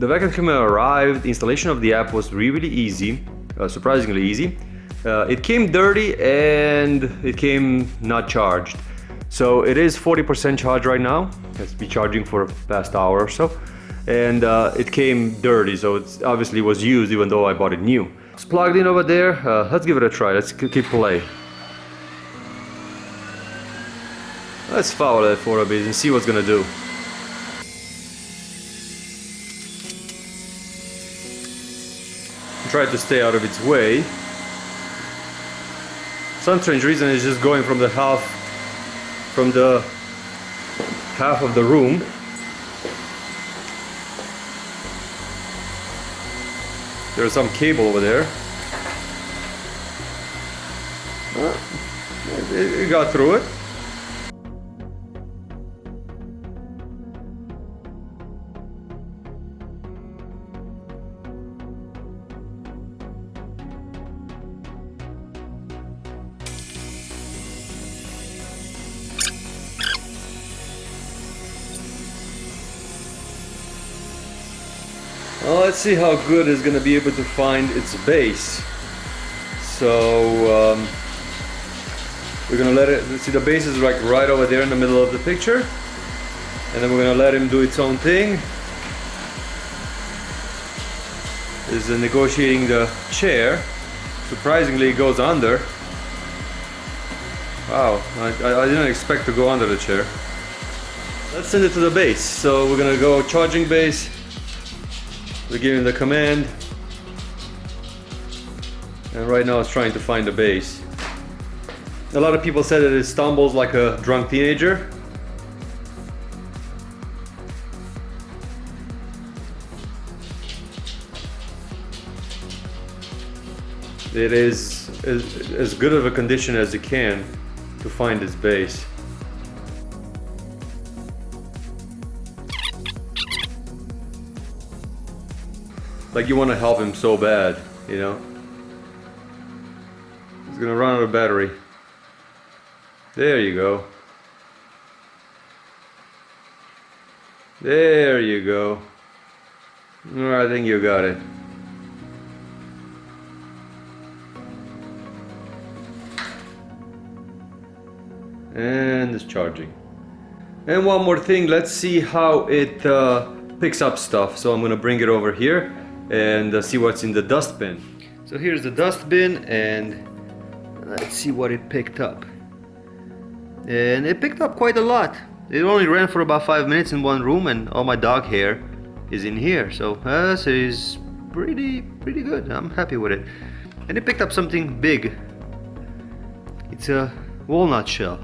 The vacuum cleaner arrived. Installation of the app was really easy, surprisingly easy. It came dirty and it came not charged. So it is 40% charged right now. It's been charging for the past hour or so. And it came dirty, so it obviously was used even though I bought it new. It's plugged in over there. Let's give it a try. Let's keep play. Let's follow that for a bit and see what's gonna do. Try to stay out of its way. Some strange reason it's just going from the half of the room. There's some cable over there. It got through it. Well, let's see how good it's going to be able to find its base. So we're going to let it, see the base is like right over there in the middle of the picture. And then we're going to let him do its own thing. Is negotiating the chair. Surprisingly it goes under. Wow, I didn't expect to go under the chair. Let's send it to the base. So we're going to go charging base. We're giving the command, and right now it's trying to find the base. A lot of people said that it stumbles like a drunk teenager. It is as good of a condition as it can to find its base. Like you want to help him so bad, you know. He's gonna run out of battery. There you go. There you go. I think you got it. And it's charging. And one more thing, let's see how it picks up stuff. So I'm gonna bring it over here and see what's in the dustbin. So here's the dustbin, and let's see what it picked up. And it picked up quite a lot. It only ran for about 5 minutes in one room, and all my dog hair is in here. So this is pretty good. I'm happy with it. And it picked up something big. It's a walnut shell.